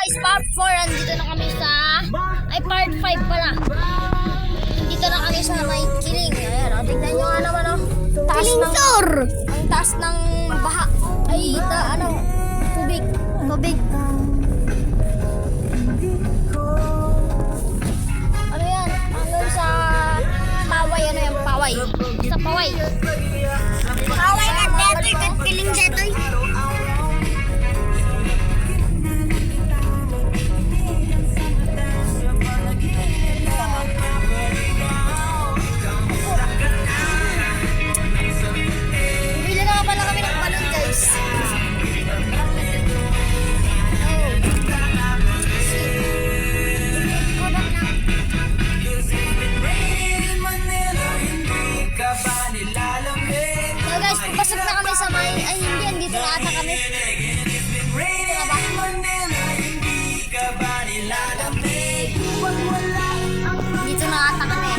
guys, part 4. Andito na kami sa... Ay, part 5 pala. Andito na kami sa may kiling. Ayan, o. Tignan nyo nga naman, o. Ang taas ng baha. Ay, tubig. Ano yan? Hanggang sa paway. Ano yan? Paway. Sa paway. Paway na detoy. Kiling detoy. Pasok na kami sa may... Ay, hindi. Andito na ata kami. Dito na ba? Dito na ata kami.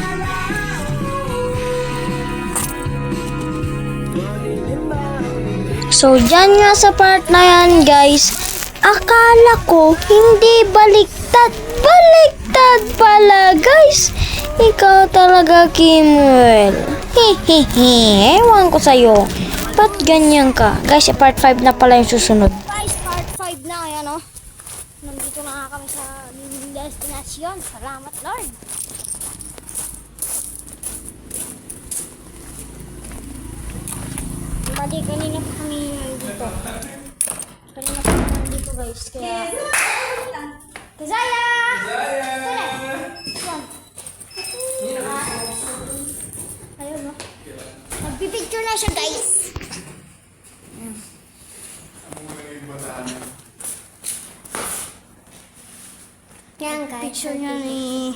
So, dyan nga sa part na yan, guys. Akala ko, hindi baliktad. Baliktad pala, guys. Ikaw talaga, Kimuel. Hehehe. Ewan ko sa'yo. Ba't ganyan ka? Guys, part 5 na pala yung susunod. Guys, part 5 na. Ayan, o. Nandito na nga kami sa destinasyon. Salamat, Lord. Bali, kanina pa kami dito. Kanina pa kami dito, guys. Kaya... Kazaya! Ayun, no? Magpipicture na siya, guys. Yan, guys. Picture niya ni...